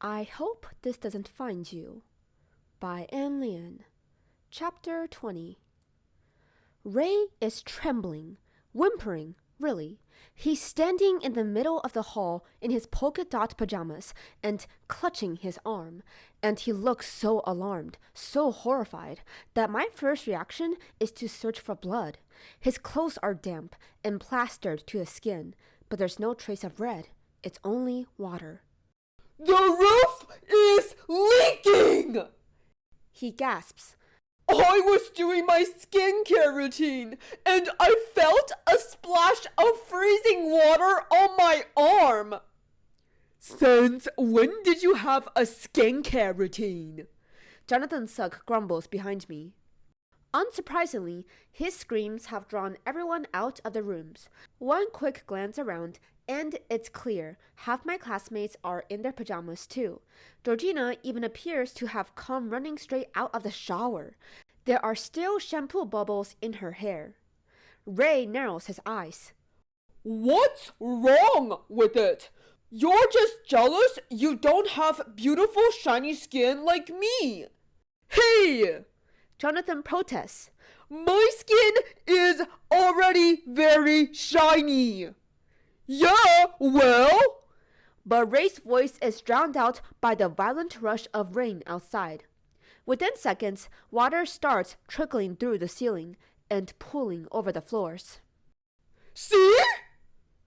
I Hope This Doesn't Find You by Liang. Chapter 20. Ray is trembling, whimpering, really. He's standing in the middle of the hall in his polka dot pajamas and clutching his arm. And he looks so alarmed, so horrified, that my first reaction is to search for blood. His clothes are damp and plastered to his skin, but there's no trace of red. It's only water. The roof is leaking! He gasps. I was doing my skincare routine, and I felt a splash of freezing water on my arm. Since when did you have a skincare routine? Jonathan Sugg grumbles behind me. Unsurprisingly, his screams have drawn everyone out of the rooms. One quick glance around, and it's clear half my classmates are in their pajamas too. Georgina even appears to have come running straight out of the shower. There are still shampoo bubbles in her hair. Ray narrows his eyes. What's wrong with it? You're just jealous you don't have beautiful shiny skin like me. Hey! Jonathan protests. My skin is already very shiny. Yeah, well? But Ray's voice is drowned out by the violent rush of rain outside. Within seconds, water starts trickling through the ceiling and pooling over the floors. See?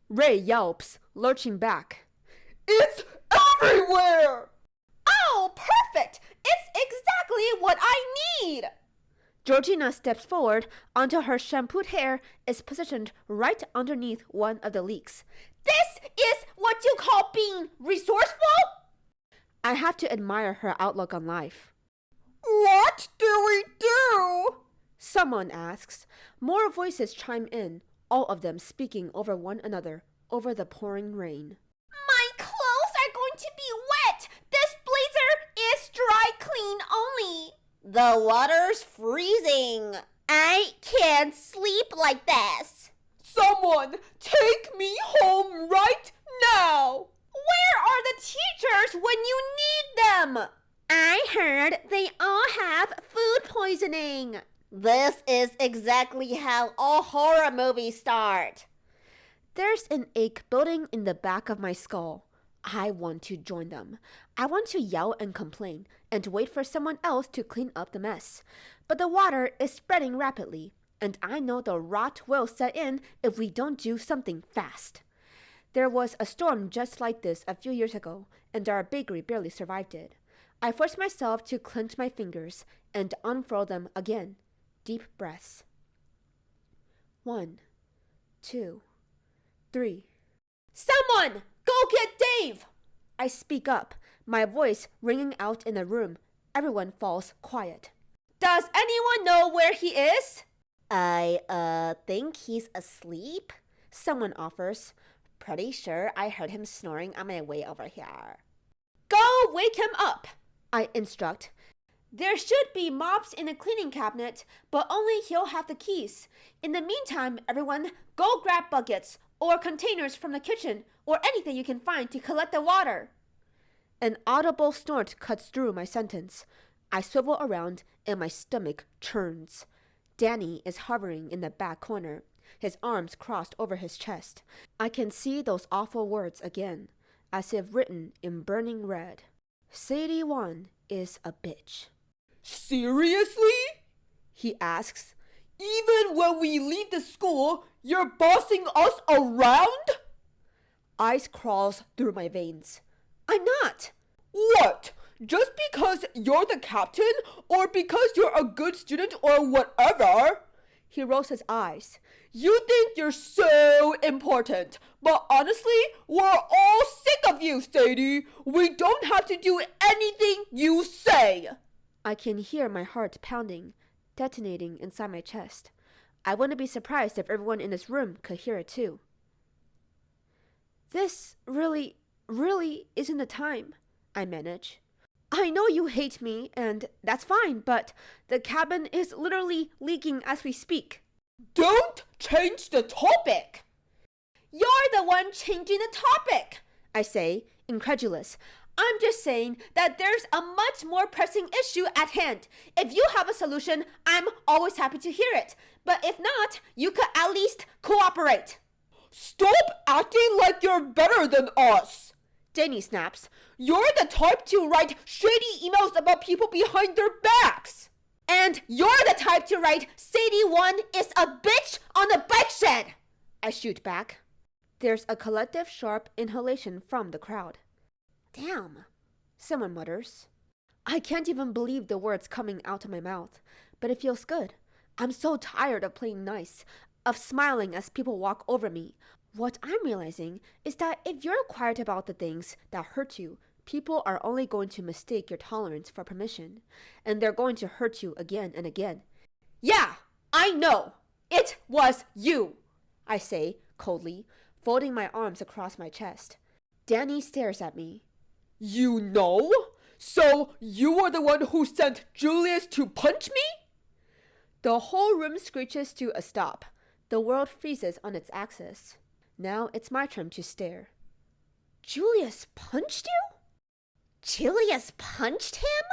Ray yelps, lurching back. It's everywhere! Oh, perfect! It's exactly what I need! Georgina steps forward until her shampooed hair is positioned right underneath one of the leaks. This is what you call being resourceful? I have to admire her outlook on life. What do we do? Someone asks. More voices chime in, all of them speaking over one another, over the pouring rain. My clothes are going to be wet! This blazer is dry clean only! The water's freezing. I can't sleep like this. Someone take me home right now. Where are the teachers when you need them? I heard they all have food poisoning. This is exactly how all horror movies start. There's an ache building in the back of my skull. I want to join them. I want to yell and complain and wait for someone else to clean up the mess. But the water is spreading rapidly, and I know the rot will set in if we don't do something fast. There was a storm just like this a few years ago, and our bakery barely survived it. I forced myself to clench my fingers and unfurl them again. Deep breaths. 1, 2, 3. Someone! Go get Dave! I speak up, my voice ringing out in the room. Everyone falls quiet. Does anyone know where he is? I think he's asleep. Someone offers. Pretty sure I heard him snoring on my way over here. Go wake him up, I instruct. There should be mops in the cleaning cabinet, but only he'll have the keys. In the meantime, everyone, go grab buckets or containers from the kitchen or anything you can find to collect the water. An audible snort cuts through my sentence. I swivel around and my stomach churns. Danny is hovering in the back corner, his arms crossed over his chest. I can see those awful words again, as if written in burning red. Sadie Wan is a bitch. Seriously? He asks. Even when we leave the school, you're bossing us around? Ice crawls through my veins. I'm not. What? Just because you're the captain or because you're a good student or whatever? He rolls his eyes. You think you're so important, but honestly, we're all sick of you, Sadie. We don't have to do anything you say. I can hear my heart pounding, detonating inside my chest. I wouldn't be surprised if everyone in this room could hear it too. This really isn't the time, I manage. I know you hate me, and that's fine, but the cabin is literally leaking as we speak. Don't change the topic. You're the one changing the topic, I say, incredulous. I'm just saying that there's a much more pressing issue at hand. If you have a solution, I'm always happy to hear it. But if not, you could at least cooperate. Stop acting like you're better than us! Danny snaps. You're the type to write shady emails about people behind their backs! And you're the type to write Sadie 1 is a bitch on the bike shed! I shoot back. There's a collective sharp inhalation from the crowd. Damn, Someone mutters. I can't even believe the words coming out of my mouth, but it feels good. I'm so tired of playing nice, of smiling as people walk over me. What I'm realizing is that if you're quiet about the things that hurt you, people are only going to mistake your tolerance for permission, and they're going to hurt you again and again. Yeah, I know. It was you, I say coldly, folding my arms across my chest. Danny stares at me. You know? So you were the one who sent Julius to punch me? The whole room screeches to a stop. The world freezes on its axis. Now it's my turn to stare. Julius punched you? Julius punched him?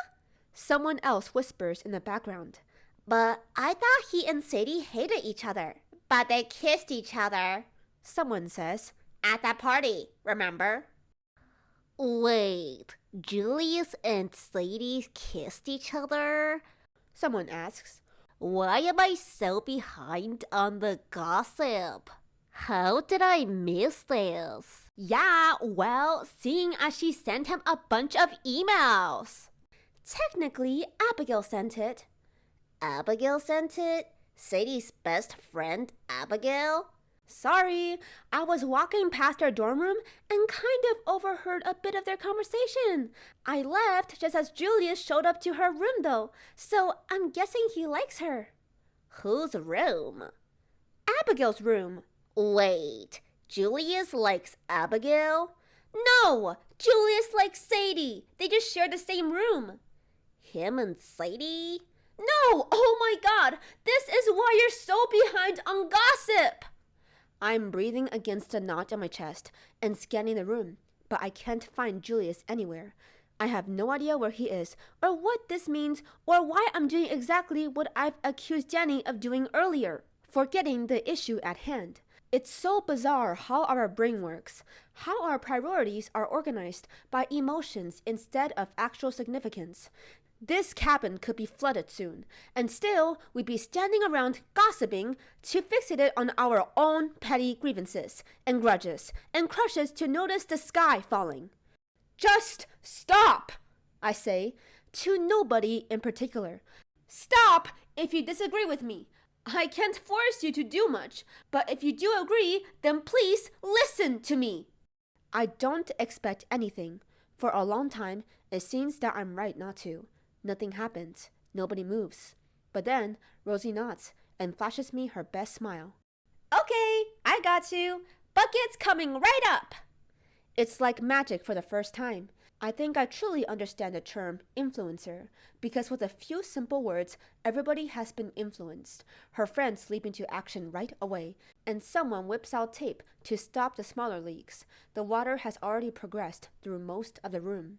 Someone else whispers in the background. But I thought he and Sadie hated each other. But they kissed each other. Someone says. At that party, remember? Wait, Julius and Sadie kissed each other? Someone asks. Why am I so behind on the gossip? How did I miss this? Yeah, well, seeing as she sent him a bunch of emails. Technically, Abigail sent it. Abigail sent it? Sadie's best friend, Abigail? Sorry, I was walking past their dorm room and kind of overheard a bit of their conversation. I left just as Julius showed up to her room though, so I'm guessing he likes her. Whose room? Abigail's room. Wait, Julius likes Abigail? No, Julius likes Sadie. They just share the same room. Him and Sadie? No, oh my god, this is why you're so behind on gossip. I'm breathing against a knot on my chest and scanning the room, but I can't find Julius anywhere. I have no idea where he is, or what this means, or why I'm doing exactly what I've accused Danny of doing earlier, forgetting the issue at hand. It's so bizarre how our brain works, how our priorities are organized by emotions instead of actual significance. This cabin could be flooded soon, and still we'd be standing around gossiping to fixate it on our own petty grievances and grudges and crushes to notice the sky falling. Just stop, I say, to nobody in particular. Stop if you disagree with me. I can't force you to do much, but if you do agree, then please listen to me. I don't expect anything. For a long time, it seems that I'm right not to. Nothing happens. Nobody moves. But then Rosie nods and flashes me her best smile. Okay, I got you. Bucket's coming right up. It's like magic for the first time. I think I truly understand the term influencer because with a few simple words, everybody has been influenced. Her friends leap into action right away, and someone whips out tape to stop the smaller leaks. The water has already progressed through most of the room.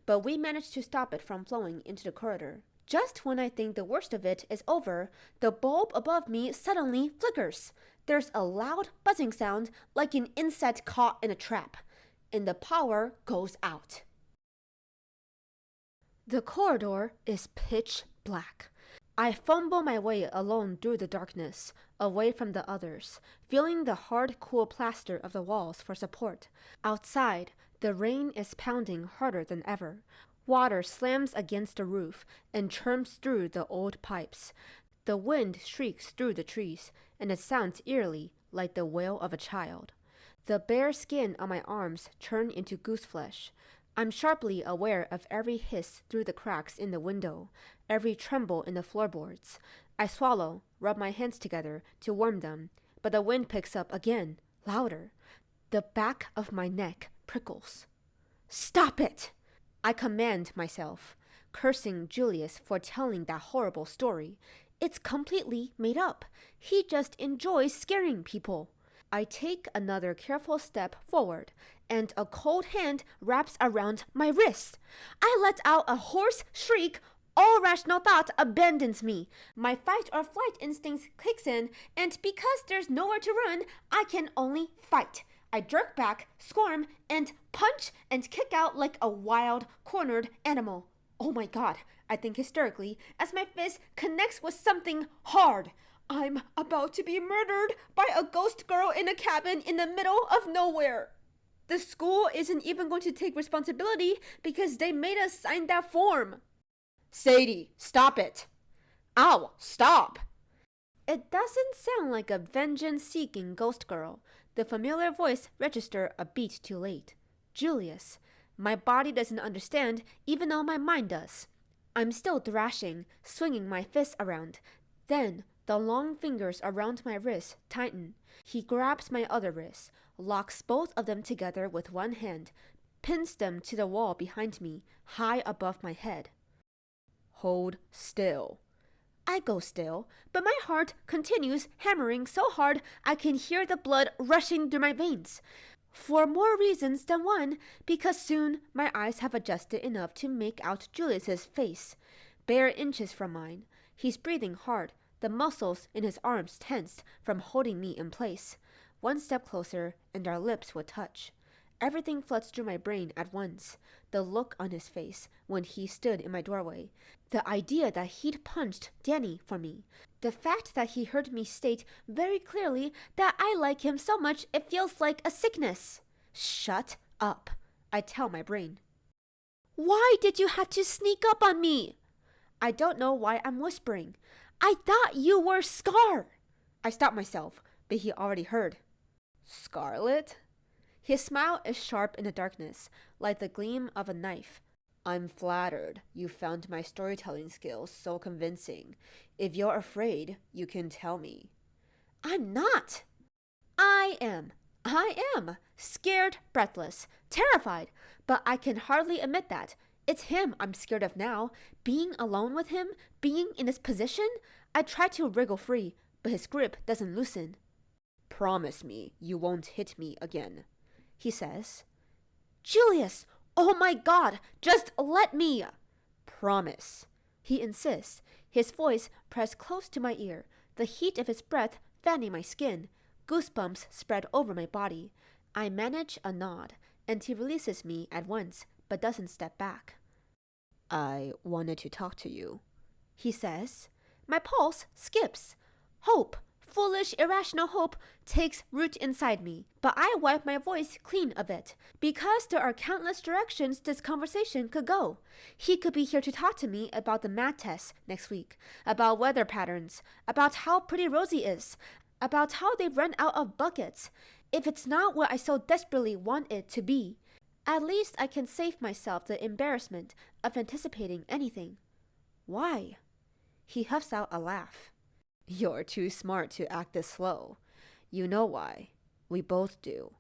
But we managed to stop it from flowing into the corridor. Just when I think the worst of it is over, the bulb above me suddenly flickers. There's a loud buzzing sound like an insect caught in a trap, and the power goes out. The corridor is pitch black. I fumble my way alone through the darkness, away from the others, feeling the hard, cool plaster of the walls for support. Outside, the rain is pounding harder than ever. Water slams against the roof and churns through the old pipes. The wind shrieks through the trees, and it sounds eerily like the wail of a child. The bare skin on my arms turn into goose flesh. I'm sharply aware of every hiss through the cracks in the window, every tremble in the floorboards. I swallow, rub my hands together to warm them, but the wind picks up again, louder. The back of my neck prickles. Stop it! I command myself, cursing Julius for telling that horrible story. It's completely made up. He just enjoys scaring people. I take another careful step forward, and a cold hand wraps around my wrist. I let out a hoarse shriek. All rational thought abandons me. My fight or flight instincts kicks in, and because there's nowhere to run, I can only fight. I jerk back, squirm, and punch and kick out like a wild, cornered animal. Oh my god, I think hysterically as my fist connects with something hard. I'm about to be murdered by a ghost girl in a cabin in the middle of nowhere. The school isn't even going to take responsibility because they made us sign that form. Sadie, stop it. Ow, stop. It doesn't sound like a vengeance-seeking ghost girl. The familiar voice registered a beat too late. Julius. My body doesn't understand, even though my mind does. I'm still thrashing, swinging my fists around. Then, the long fingers around my wrist tighten. He grabs my other wrist, locks both of them together with one hand, pins them to the wall behind me, high above my head. Hold still. I go still, but my heart continues hammering so hard I can hear the blood rushing through my veins. For more reasons than one, because soon my eyes have adjusted enough to make out Julius's face, bare inches from mine. He's breathing hard, the muscles in his arms tensed from holding me in place. One step closer, and our lips would touch. Everything floods through my brain at once. The look on his face when he stood in my doorway. The idea that he'd punched Danny for me. The fact that he heard me state very clearly that I like him so much it feels like a sickness. Shut up, I tell my brain. Why did you have to sneak up on me? I don't know why I'm whispering. I thought you were Scar. I stop myself, but he already heard. Scarlet? His smile is sharp in the darkness, like the gleam of a knife. I'm flattered you found my storytelling skills so convincing. If you're afraid, you can tell me. I'm not. I am. Scared, breathless, terrified, but I can hardly admit that. It's him I'm scared of now. Being alone with him, being in this position, I try to wriggle free, but his grip doesn't loosen. Promise me you won't hit me again, he says. Julius, oh my God, just let me. Promise, he insists, his voice pressed close to my ear, the heat of his breath fanning my skin. Goosebumps spread over my body. I manage a nod, and he releases me at once, but doesn't step back. I wanted to talk to you, he says. My pulse skips. Hope, foolish, irrational hope, takes root inside me, but I wipe my voice clean of it, because there are countless directions this conversation could go. He could be here to talk to me about the math test next week, about weather patterns, about how pretty Rosie is, about how they've run out of buckets. If it's not what I so desperately want it to be, at least I can save myself the embarrassment of anticipating anything. Why? He huffs out a laugh. You're too smart to act this slow. You know why. We both do.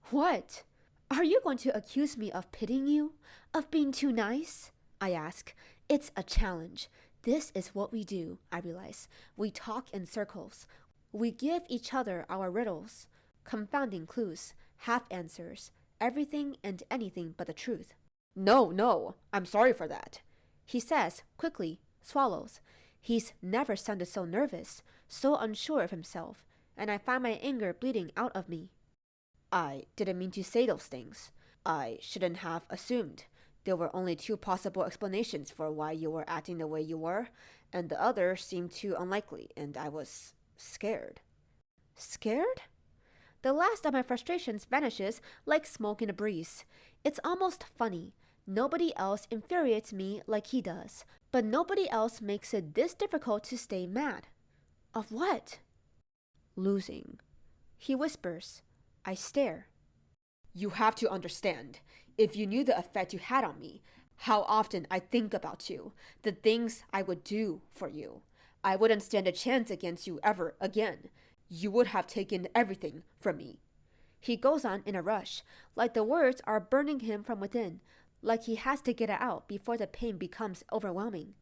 What? Are you going to accuse me of pitying you? Of being too nice? I ask. It's a challenge. This is what we do, I realize. We talk in circles. We give each other our riddles, confounding clues, half answers, everything and anything but the truth. No, I'm sorry for that, he says quickly, swallows. He's never sounded so nervous, so unsure of himself, and I find my anger bleeding out of me. I didn't mean to say those things. I shouldn't have assumed. There were only two possible explanations for why you were acting the way you were, and the other seemed too unlikely, and I was scared. Scared? The last of my frustrations vanishes like smoke in a breeze. It's almost funny. Nobody else infuriates me like he does, but nobody else makes it this difficult to stay mad. Of what? Losing, he whispers. I stare. You have to understand. If you knew the effect you had on me, how often I think about you, the things I would do for you. I wouldn't stand a chance against you ever again. You would have taken everything from me. He goes on in a rush, like the words are burning him from within, like he has to get it out before the pain becomes overwhelming.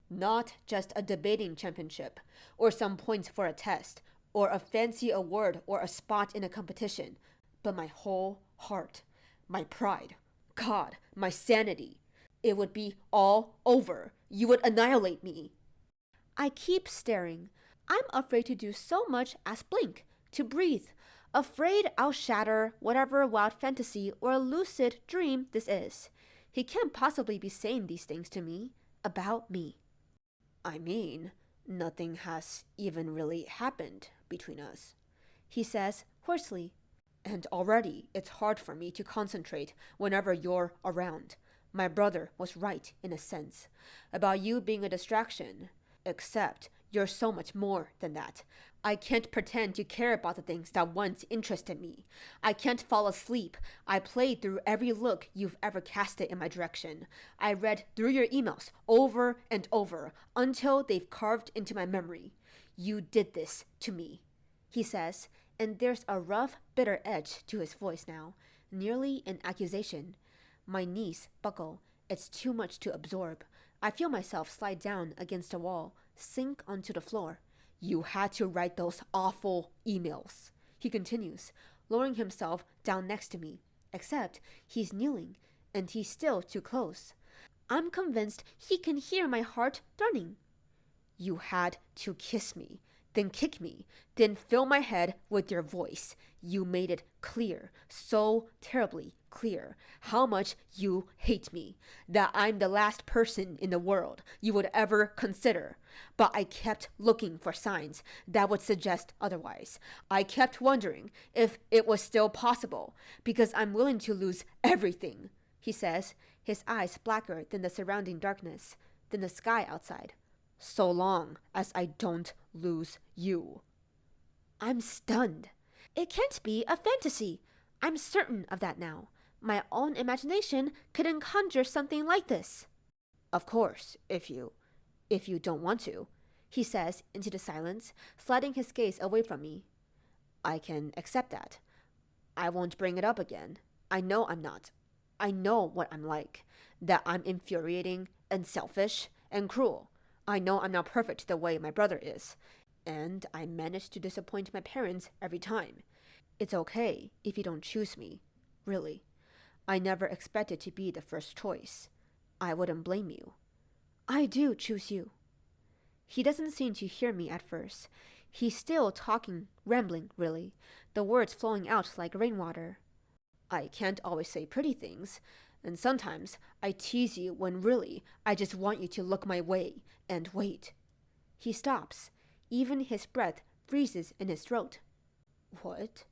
Not just a debating championship, or some points for a test, or a fancy award or a spot in a competition, but my whole heart, my pride, God, my sanity. It would be all over. You would annihilate me. I keep staring. I'm afraid to do so much as blink, to breathe, afraid I'll shatter whatever wild fantasy or lucid dream this is. He can't possibly be saying these things to me, about me. I mean, nothing has even really happened between us, he says hoarsely. And already it's hard for me to concentrate whenever you're around. My brother was right in a sense about you being a distraction. Except you're so much more than that. I can't pretend to care about the things that once interested me. I can't fall asleep. I played through every look you've ever casted in my direction. I read through your emails over and over until they've carved into my memory. You did this to me, he says, and there's a rough, bitter edge to his voice now, nearly an accusation. My knees buckle. It's too much to absorb. I feel myself slide down against a wall, sink onto the floor. You had to write those awful emails, he continues, lowering himself down next to me, except he's kneeling, and he's still too close. I'm convinced he can hear my heart throbbing. You had to kiss me, then kick me, then fill my head with your voice. You made it clear, so terribly clear, how much you hate me, that I'm the last person in the world you would ever consider. But I kept looking for signs that would suggest otherwise. I kept wondering if it was still possible, because I'm willing to lose everything, he says, his eyes blacker than the surrounding darkness, than the sky outside. So long as I don't lose you. I'm stunned. It can't be a fantasy. I'm certain of that now. My own imagination couldn't conjure something like this. Of course, if you don't want to, he says into the silence, sliding his gaze away from me. I can accept that. I won't bring it up again. I know I'm not. I know what I'm like, that I'm infuriating and selfish and cruel. I know I'm not perfect the way my brother is, and I manage to disappoint my parents every time. It's okay if you don't choose me, really. I never expected to be the first choice. I wouldn't blame you. I do choose you. He doesn't seem to hear me at first. He's still talking, rambling, really, the words flowing out like rainwater. I can't always say pretty things, and sometimes I tease you when really I just want you to look my way and wait. He stops. Even his breath freezes in his throat. What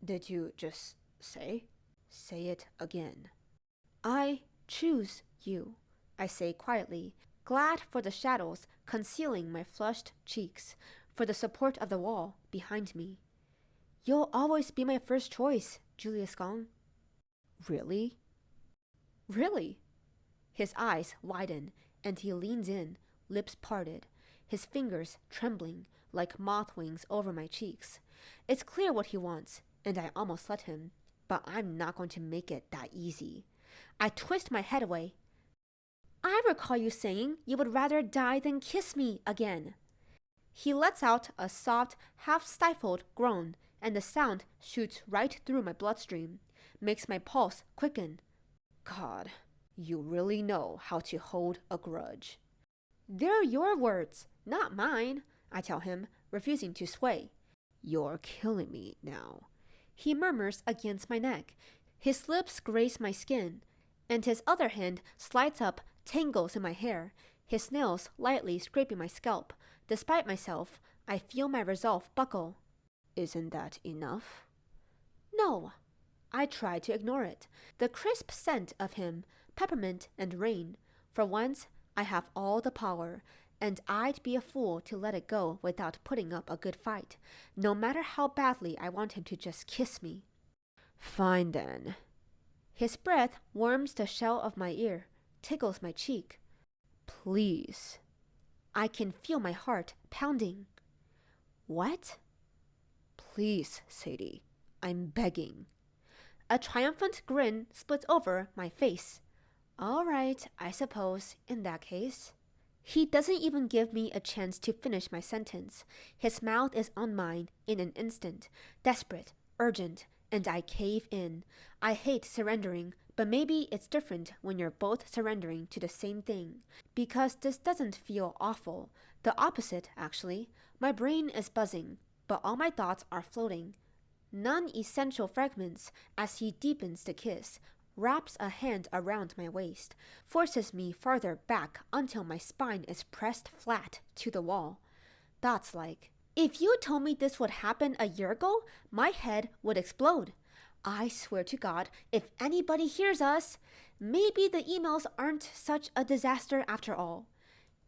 did you just say? Say it again. I choose you, I say quietly, glad for the shadows concealing my flushed cheeks, for the support of the wall behind me. You'll always be my first choice, Julius Gong. Really? Really? His eyes widen, and he leans in, lips parted, his fingers trembling like moth wings over my cheeks. It's clear what he wants, and I almost let him, but I'm not going to make it that easy. I twist my head away. I recall you saying you would rather die than kiss me again. He lets out a soft, half-stifled groan, and the sound shoots right through my bloodstream, makes my pulse quicken. God, you really know how to hold a grudge. They're your words, not mine, I tell him, refusing to sway. You're killing me now, he murmurs against my neck. His lips graze my skin, and his other hand slides up, tangles in my hair, his nails lightly scraping my scalp. Despite myself, I feel my resolve buckle. Isn't that enough? No. I try to ignore it. The crisp scent of him, peppermint and rain. For once, I have all the power, and I'd be a fool to let it go without putting up a good fight, no matter how badly I want him to just kiss me. Fine then. His breath warms the shell of my ear, tickles my cheek. Please. I can feel my heart pounding. What? Please, Sadie. I'm begging. A triumphant grin splits over my face. All right, I suppose, in that case. He doesn't even give me a chance to finish my sentence. His mouth is on mine in an instant, desperate, urgent, and I cave in. I hate surrendering, but maybe it's different when you're both surrendering to the same thing. Because this doesn't feel awful. The opposite, actually. My brain is buzzing, but all my thoughts are floating. Non-essential fragments as he deepens the kiss, wraps a hand around my waist, forces me farther back until my spine is pressed flat to the wall. Thoughts like, if you told me this would happen a year ago, my head would explode. I swear to God, if anybody hears us, maybe the emails aren't such a disaster after all.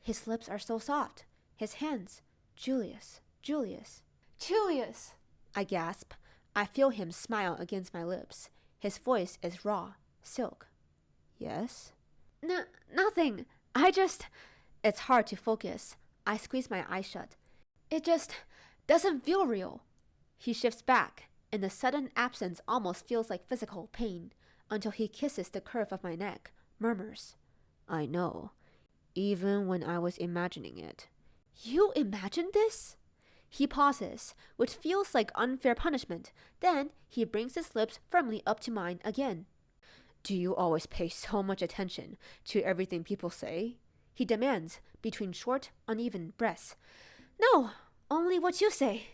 His lips are so soft. His hands, Julius, Julius, Julius! I gasp. I feel him smile against my lips. His voice is raw, silk. Yes? Nothing. It's hard to focus. I squeeze my eyes shut. It just doesn't feel real. He shifts back, and the sudden absence almost feels like physical pain, until he kisses the curve of my neck, murmurs, I know, even when I was imagining it. You imagined this? He pauses, which feels like unfair punishment. Then he brings his lips firmly up to mine again. Do you always pay so much attention to everything people say? He demands, between short, uneven breaths. No, only what you say.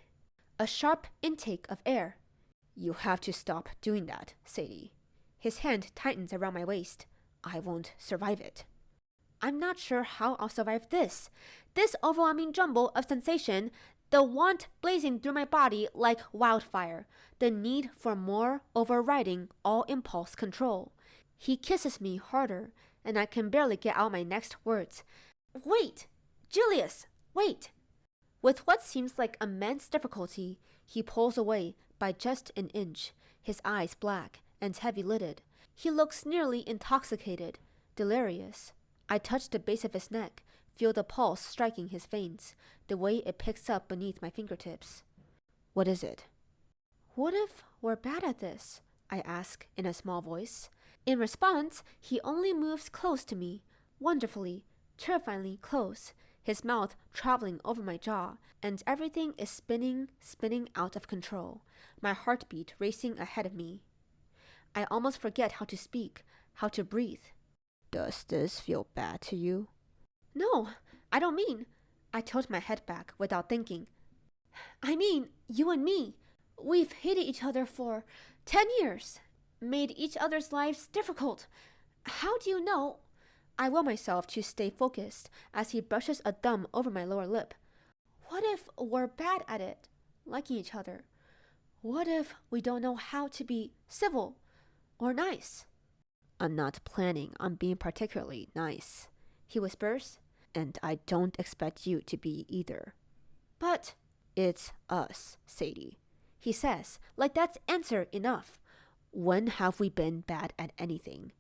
A sharp intake of air. You have to stop doing that, Sadie. His hand tightens around my waist. I won't survive it. I'm not sure how I'll survive this. This overwhelming jumble of sensation, the want blazing through my body like wildfire, the need for more overriding all impulse control. He kisses me harder, and I can barely get out my next words. Wait! Julius, wait! With what seems like immense difficulty, he pulls away by just an inch, his eyes black and heavy-lidded. He looks nearly intoxicated, delirious. I touch the base of his neck, feel the pulse striking his veins, the way it picks up beneath my fingertips. What is it? What if we're bad at this? I ask in a small voice. In response, he only moves close to me, wonderfully, terrifyingly close, his mouth traveling over my jaw, and everything is spinning out of control, my heartbeat racing ahead of me. I almost forget how to speak, how to breathe. Does this feel bad to you? No, I don't mean. I tilt my head back without thinking. I mean, you and me. We've hated each other for 10 years, made each other's lives difficult. How do you know? I will myself to stay focused as he brushes a thumb over my lower lip. What if we're bad at it, liking each other? What if we don't know how to be civil or nice? I'm not planning on being particularly nice, he whispers, and I don't expect you to be either. But it's us, Sadie, he says, like that's answer enough. When have we been bad at anything?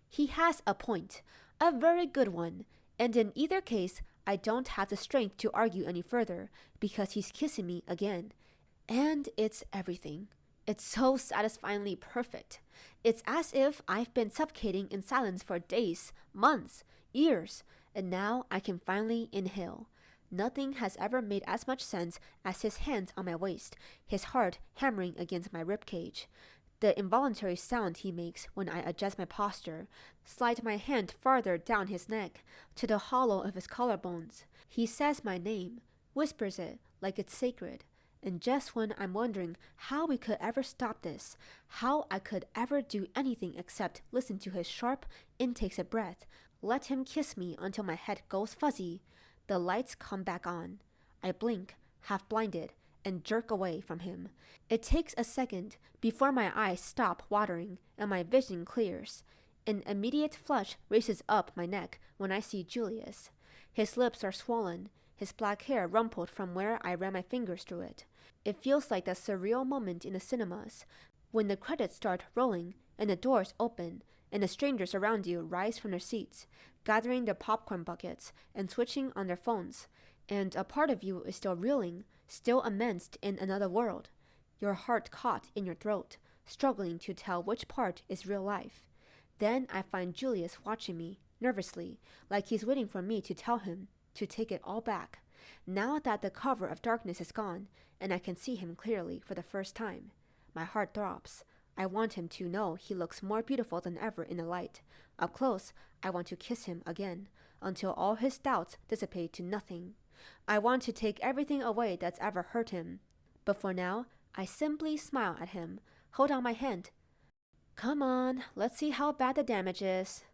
He has a point, a very good one, and in either case, I don't have the strength to argue any further because he's kissing me again. And it's everything. It's so satisfyingly perfect. It's as if I've been suffocating in silence for days, months, years, and now I can finally inhale. Nothing has ever made as much sense as his hands on my waist, his heart hammering against my ribcage. The involuntary sound he makes when I adjust my posture, slide my hand farther down his neck, to the hollow of his collarbones. He says my name, whispers it like it's sacred. And just when I'm wondering how we could ever stop this, how I could ever do anything except listen to his sharp intakes of breath, let him kiss me until my head goes fuzzy, the lights come back on. I blink, half blinded, and jerk away from him. It takes a second before my eyes stop watering and my vision clears. An immediate flush races up my neck when I see Julius. His lips are swollen, his black hair rumpled from where I ran my fingers through it. It feels like that surreal moment in the cinemas, when the credits start rolling and the doors open and the strangers around you rise from their seats, gathering their popcorn buckets and switching on their phones, and a part of you is still reeling, still immersed in another world, your heart caught in your throat, struggling to tell which part is real life. Then I find Julius watching me, nervously, like he's waiting for me to tell him to take it all back. Now that the cover of darkness is gone, and I can see him clearly for the first time, my heart throbs. I want him to know he looks more beautiful than ever in the light. Up close, I want to kiss him again, until all his doubts dissipate to nothing. I want to take everything away that's ever hurt him. But for now, I simply smile at him, hold out my hand. Come on, let's see how bad the damage is.